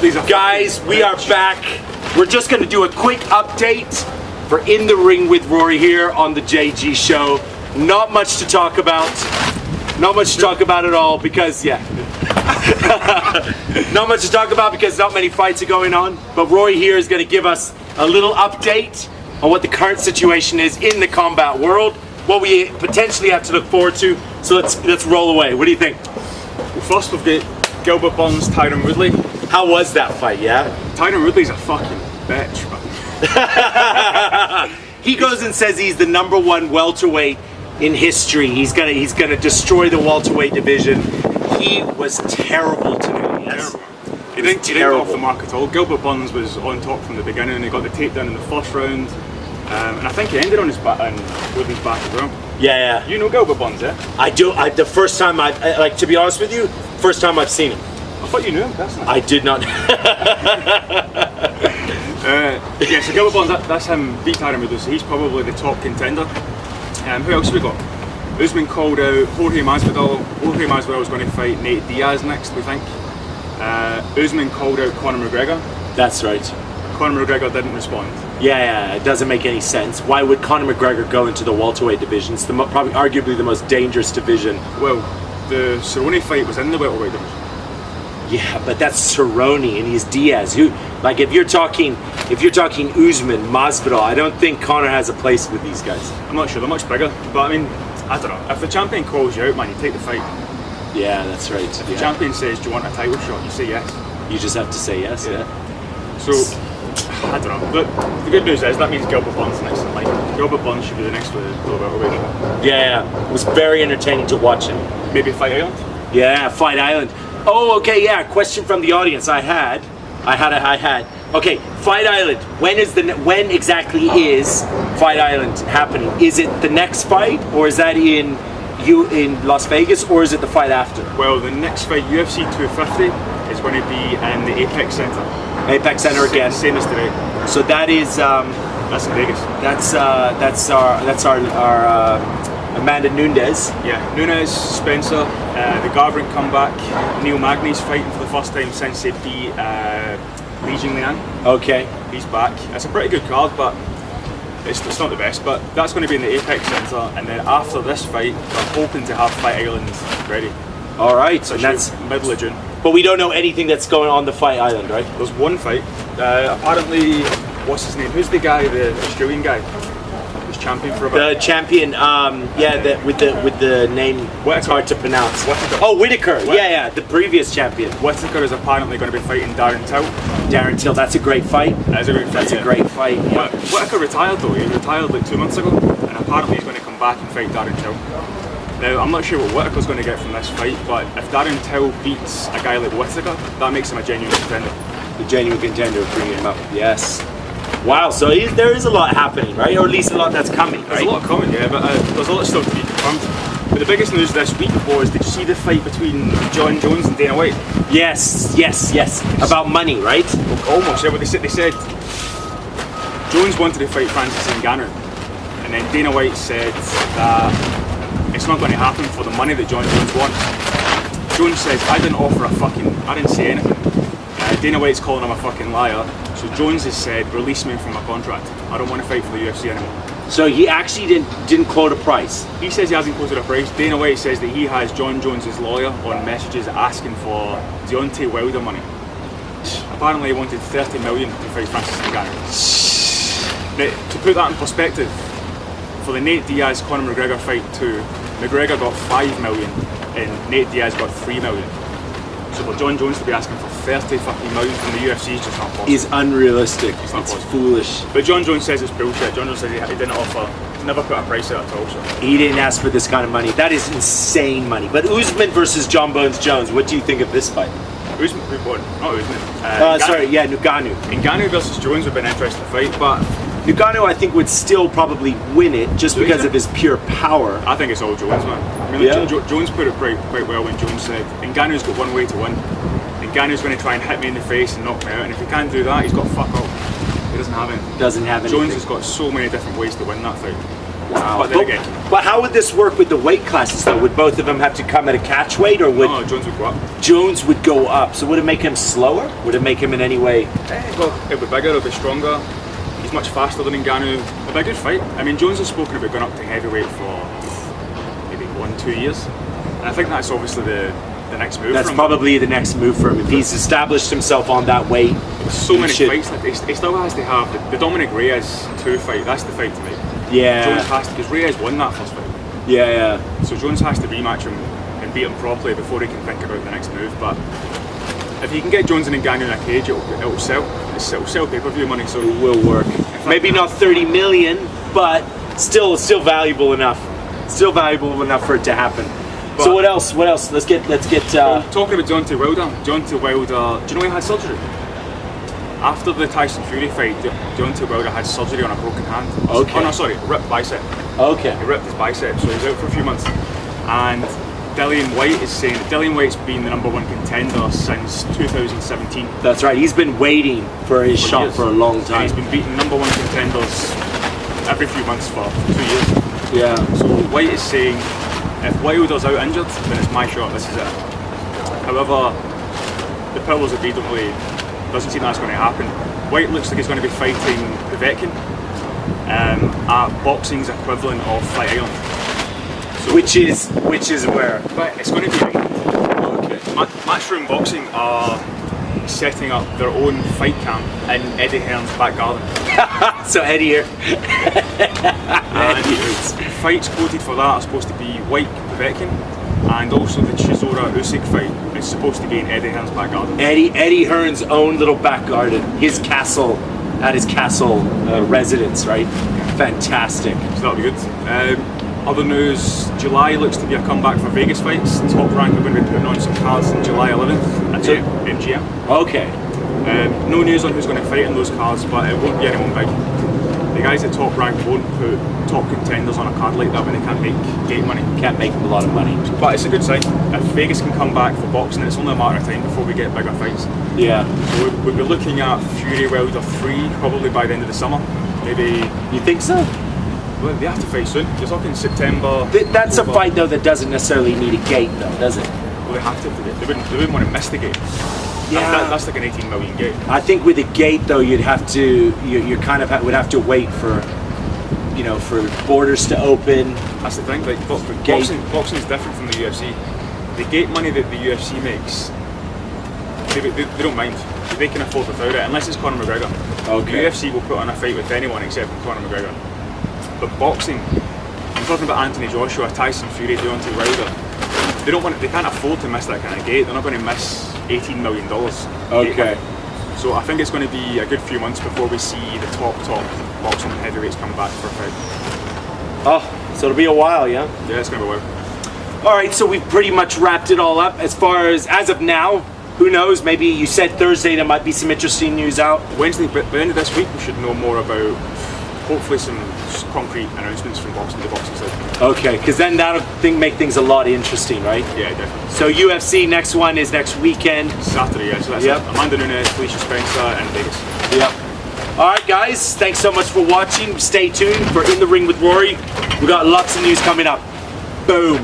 Ridley's a Guys, we are back. We're just going to do a quick update for In the Ring with Rory here on the JG Show. Not much to talk about. Not much to talk about at all because, yeah. Not much to talk about because not many fights are going on. But Rory here is going to give us a little update on what the current situation is in the combat world, what we potentially have to look forward to. So let's roll away. What do you think? Well, first we've got Gilbert Burns, Tyron Woodley. How was that fight, yeah? Tyron Woodley's a fucking bitch, man. He goes and says he's the #1 welterweight in history. He's gonna destroy the welterweight division. He was terrible today. Yes. He didn't go off the mark at all. Gilbert Burns was on top from the beginning. He got the takedown in the first round, and I think he ended on his back and Woodley's back as well. Yeah. You know Gilbert Burns, yeah? I do. The first time like to be honest with you, first time I've seen him. I thought you knew him personally. I did not. Yeah, so Gilbert Burns, that's him, beat Tyron Woodley, so he's probably the top contender. Who else have we got? Usman called out Jorge Masvidal. Jorge Masvidal is going to fight Nate Diaz next, we think. Usman called out Conor McGregor. That's right. Conor McGregor didn't respond. Yeah, it doesn't make any sense. Why would Conor McGregor go into the welterweight division? It's probably arguably the most dangerous division. Well, the Cerrone fight was in the welterweight division. Yeah, but that's Cerrone and he's Diaz. Who, like, if you're talking Usman, Masvidal, I don't think Conor has a place with these guys. I'm not sure, they're much bigger. But I mean, I don't know. If the champion calls you out, man, you take the fight. Yeah, that's right. If the champion says, "Do you want a title shot?" you say yes. You just have to say yes. Yeah. So, I don't know. But the good news is that means Gilbert Burns next in line. Gilbert Burns should be the next for the welterweight. Yeah. It was very entertaining to watch him. Maybe Fight Island. Yeah, Fight Island. Oh, okay, yeah. Question from the audience. I had. Okay, Fight Island. When exactly is Fight Island happening? Is it the next fight, or is that in Las Vegas, or is it the fight after? Well, the next fight, UFC 250, is going to be in the Apex Center. Apex Center again. Same as today. So that is. That's in Vegas. That's our Amanda Nunes. Yeah, Nunes, Spencer, the Garbrandt comeback. Neil Magny's fighting for the first time since he beat Li Jingliang. Okay. He's back. It's a pretty good card, but it's not the best. But that's going to be in the Apex Center, and then after this fight, we're hoping to have Fight Island ready. All right, so and that's middle of June. But we don't know anything that's going on the Fight Island, right? There's one fight. Apparently, what's his name? Who's the guy? The Australian guy. Champion for about the champion, with the name Whittaker. It's hard to pronounce. Whittaker. Oh, Whittaker. Yeah, the previous champion. Whittaker is apparently going to be fighting Darren Till. Darren Till, that's a great fight. That's a great fight. That's a great fight. Yeah. Whittaker retired though. He retired like 2 months ago, and apparently he's going to come back and fight Darren Till. Now, I'm not sure what Whittaker's going to get from this fight, but if Darren Till beats a guy like Whittaker, that makes him a genuine contender. The genuine contender, bringing him up. Yes. Wow, so there is a lot happening, right? Or at least a lot that's coming, right? There's a lot coming, yeah, but there's a lot still to be confirmed. But the biggest news this week was, did you see the fight between Jon Jones and Dana White? Yes. About money, right? Well, almost, yeah, but they said Jones wanted to fight Francis Ngannou, and then Dana White said that it's not going to happen for the money that Jon Jones wants. Jones says, I didn't say anything. Dana White's calling him a fucking liar. So Jones has said, release me from my contract. I don't want to fight for the UFC anymore. So he actually didn't quote a price. He says he hasn't quoted a price. Dana White says that he has Jon Jones' lawyer on messages asking for Deontay Wilder money. Apparently he wanted 30 million to fight Francis Ngannou. Now, to put that in perspective, for the Nate Diaz-Conor McGregor fight too, McGregor got 5 million and Nate Diaz got 3 million. So for Jon Jones to be asking for 30 fucking million from the UFC is just not possible. Is unrealistic. It's foolish. But Jon Jones says it's bullshit. Jon Jones says he didn't offer, never put a price out at all. So. He didn't ask for this kind of money. That is insane money. But Usman versus Jon Jones, what do you think of this fight? Usman, not Usman. Ngannou. Ngannou versus Jones would be an interesting fight, but Ngannou, I think, would still probably win it just because of his pure power. I think it's all Jones, man. I mean, Jones put it quite well when Jones said, Ngannou's got one way to win. Ngannou's going to try and hit me in the face and knock me out, and if he can't do that, he's got fuck all. He doesn't have it. Doesn't have anything. Jones has got so many different ways to win that fight. Wow. But then again, but how would this work with the weight classes though? Would both of them have to come at a catch weight, or would no, Jones would go up. Jones would go up? So would it make him slower? Would it make him in any way? Well, it'll be bigger, it'll be stronger. He's much faster than Ngannou. It'll be a good fight. I mean, Jones has spoken about going up to heavyweight for maybe 1-2 years. And I think that's obviously the next move That's for him. probably the next move for him. If he's established himself on that weight, So he many should- fights, like, he still has to have the Dominic Reyes 2 fight, that's the fight to make. Yeah. Jones has to, because Reyes won that first fight. Yeah. So Jones has to rematch him and beat him properly before he can think about the next move. But if he can get Jones and Ngannou in a cage, it'll sell. It'll sell pay-per-view money. So It will work. Maybe not 30 million, but still valuable enough. Still valuable enough for it to happen. But- So what else? What else? Let's get. talking about Deontay Wilder. Deontay Wilder, do you know he had surgery? After the Tyson Fury fight, Deontay Wilder had surgery on a broken hand. Okay. Oh no, sorry, ripped bicep. Okay. He ripped his bicep, so he's out for a few months. And Dillian White is saying that Dillian White's been the #1 contender since 2017. That's right. He's been waiting for his shot years. for a long And time. he's been beating #1 contenders every few months for 2 years. Yeah. So White is saying, if Wilder's out injured, then it's my shot, this is it. However, the powers that be don't really, doesn't seem that's going to happen. White looks like he's going to be fighting Povetkin at boxing's equivalent of Fight Island. So, Which is where? but it's going to be Okay. Matchroom Boxing are setting up their own fight camp in Eddie Hearn's back garden. So Eddie here. And fights quoted for that are supposed to be White Povetkin, and also the Chisora Usyk fight is supposed to be in Eddie Hearn's back garden. Eddie Hearn's own little back garden, his castle, at his castle residence, right? Fantastic. So that'll be good. Other news, July looks to be a comeback for Vegas fights. Top Rank are going to be putting on some cards on July 11th at MGM. Okay. No news on who's going to fight in those cards, but it won't be anyone big. The guys at Top Rank won't put top contenders on a card like that when they can't make gate money. Can't make him a lot of money. But it's a good sign. If Vegas can come back for boxing, it's only a matter of time before we get bigger fights. Yeah. So we'll be looking at Fury Wilder 3 probably by the end of the summer. Maybe, You think so? well, they have to fight soon. You're talking September. That's a October. fight though that doesn't necessarily need a gate though, does it? Well, they have to. They wouldn't want to miss the gate. That's like an 18 million gate. I think with a gate though, you'd have to you kind of would have to wait for for borders to open. That's the thing. Like Gate. boxing is different from the UFC. The gate money that the UFC makes, they don't mind. They can afford without it, unless it's Conor McGregor. Okay. The UFC will put on a fight with anyone except Conor McGregor. But boxing, I'm talking about Anthony Joshua, Tyson Fury, Deontay Wilder. They can't afford to miss that kind of gate. They're not going to miss $18 million. Okay. So I think it's going to be a good few months before we see the top boxing heavyweights come back for a fight. Oh, so it'll be a while, yeah? Yeah, it's going to be a while. All right, so we've pretty much wrapped it all up. As far as of now, who knows? Maybe you said Thursday there might be some interesting news out. Wednesday, by the end of this week, we should know more about hopefully some concrete announcements from the boxing side. Okay, because then that'll make things a lot interesting, right? Yeah, definitely. So UFC next one is next weekend. Saturday, yeah. So that's Yep. it. Amanda Nunes, Felicia Spencer, and Vegas. Yep. All right, guys. Thanks so much for watching. Stay tuned for In the Ring with Rory. We got lots of news coming up. Boom.